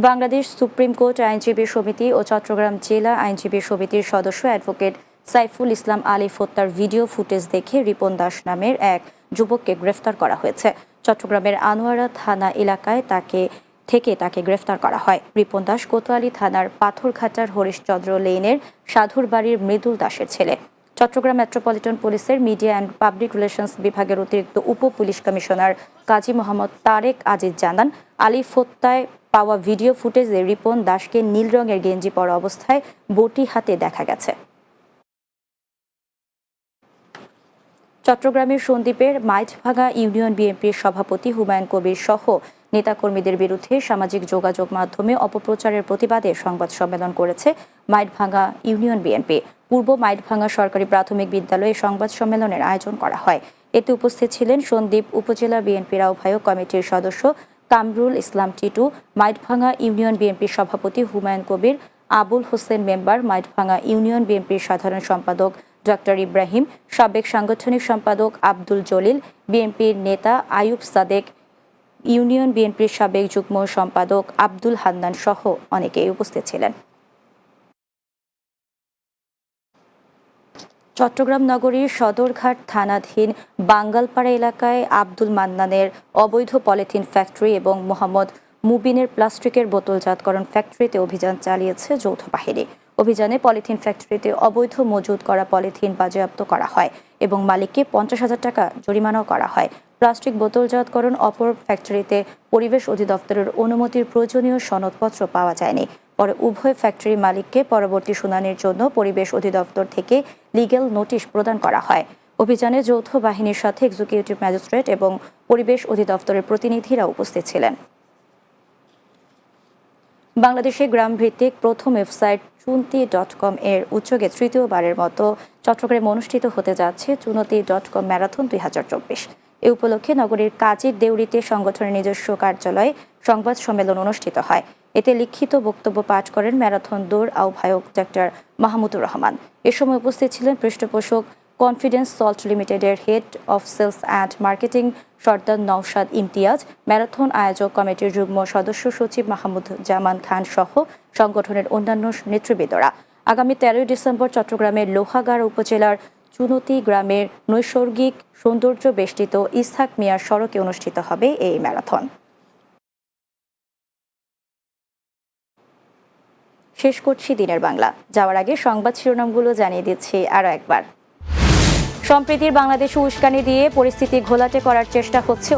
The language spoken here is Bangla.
বাংলাদেশ সুপ্রিম কোর্ট আইনজীবী সমিতি ও চট্টগ্রাম জেলা আইনজীবী সমিতির সদস্য অ্যাডভোকেট সাইফুল ইসলাম আলী হত্যার ভিডিও ফুটেজ দেখে রিপন দাস নামের এক যুবককে গ্রেফতার করা হয়েছে। চট্টগ্রামের আনোয়ারা থানা এলাকায় তাকে গ্রেফতার করা হয়। রিপন দাস কোতোয়ালি থানার পাথরঘাটার হরিশচন্দ্র লেনের সাধুর বাড়ির মৃদুল দাসের ছেলে। চট্টগ্রাম মেট্রোপলিটন পুলিশের মিডিয়া অ্যান্ড পাবলিক রিলেশনস বিভাগের অতিরিক্ত উপ পুলিশ কমিশনার কাজী মোহাম্মদ তারেক আজিজ জানান, আলী হত্যায় পাওয়া ভিডিও ফুটেজে রিপন দাসকে নীল রঙের গেঞ্জি পরা অবস্থায় বটি হাতে দেখা গেছে। চট্টগ্রামের সন্দ্বীপের মাইজভাঙ্গা ইউনিয়ন বিএনপির সভাপতি হুমায়ুন কবির সহ নেতাকর্মীদের বিরুদ্ধে সামাজিক যোগাযোগ মাধ্যমে অপপ্রচারের প্রতিবাদে সংবাদ সম্মেলন করেছে মাইজভাঙ্গা ইউনিয়ন বিএনপি। পূর্ব মাইজভাঙ্গা সরকারি প্রাথমিক বিদ্যালয়ে সংবাদ সম্মেলনের আয়োজন করা হয়। এতে উপস্থিত ছিলেন সন্দ্বীপ উপজেলা বিএনপির আহ্বায়ক কমিটির সদস্য কামরুল ইসলাম টিটু, মাইজভাঙ্গা ইউনিয়ন বিএনপির সভাপতি হুমায়ুন কবির, আবুল হোসেন মেম্বার, মাইজভাঙ্গা ইউনিয়ন বিএনপির সাধারণ সম্পাদক ডক্টর ইব্রাহিম, সাবেক সাংগঠনিক সম্পাদক আব্দুল জলিল, বিএনপির নেতা আয়ুব সাদেক, ইউনিয়ন বিএনপির সাবেক যুগ্ম সম্পাদক আব্দুল হান্নান সহ অনেকেই উপস্থিত ছিলেন। চট্টগ্রাম নগরীর সদরঘাট থানাধীন বাঙ্গালপাড়া এলাকায় আব্দুল মান্নানের অবৈধ পলিথিন ফ্যাক্টরি এবং মোহাম্মদ মুবিনের প্লাস্টিকের বোতলজাতকরণ ফ্যাক্টরিতে অভিযান চালিয়েছে যৌথ বাহিনী। অভিযানে পলিথিন ফ্যাক্টরিতে অবৈধ মজুত করা পলিথিন বাজেয়াপ্ত করা হয় এবং মালিককে 50,000 টাকা জরিমানাও করা হয়। প্লাস্টিক বোতলজাতকরণ অপর ফ্যাক্টরিতে পরিবেশ অধিদপ্তরের অনুমতির প্রয়োজনীয় সনদপত্র পাওয়া যায়নি। পরে উভয় ফ্যাক্টরি মালিককে পরবর্তী শুনানির জন্য পরিবেশ অধিদপ্তর থেকে লিগ্যাল নোটিশ প্রদান করা হয়। অভিযানে যৌথ বাহিনীর সাথে এক্সিকিউটিভ ম্যাজিস্ট্রেট এবং পরিবেশ অধিদপ্তরের প্রতিনিধিরা উপস্থিত ছিলেন। বাংলাদেশে গ্রামভিত্তিক প্রথম ওয়েবসাইট চুনতি.com এর উদ্যোগে তৃতীয়বারের মতো চট্টগ্রামে অনুষ্ঠিত হতে যাচ্ছে চুনতি.com ম্যারাথন 2024। এ উপলক্ষে নগরীর কাজীর দেউরিতে সংগঠনের নিজস্ব কার্যালয়ে সংবাদ সম্মেলন অনুষ্ঠিত হয়। এতে লিখিত বক্তব্য পাঠ করেন ম্যারাথন দৌড় আহ্বায়ক ডক্টর মাহমুদুর রহমান। এ সময় উপস্থিত ছিলেন পৃষ্ঠপোষক কনফিডেন্স সল্ট লিমিটেডের head of sales and marketing Sardar Naushad Imtiaz, marathon আয়োজক কমিটির যুগ্ম সদস্য সচিব মাহমুদ জামান খান সহ সংগঠনের অন্যান্য নেতৃবৃন্দরা। আগামী 13 ডিসেম্বর চট্টগ্রামের লোহাগাড়া উপজেলার চুনতি গ্রামের নৈসর্গিক সৌন্দর্য বেষ্টিত ইসহাক মিয়ার সড়কে অনুষ্ঠিত হবে এই ম্যারাথন। শেষ করছি দিনের বাংলা। যাওয়ার আগে সংবাদ শিরোনামগুলো জানিয়ে দিচ্ছি আরও একবার। সম্প্রীতির বাংলাদেশে উস্কানি দিয়ে পরিস্থিতি ঘোলাটে করার চেষ্টা হচ্ছে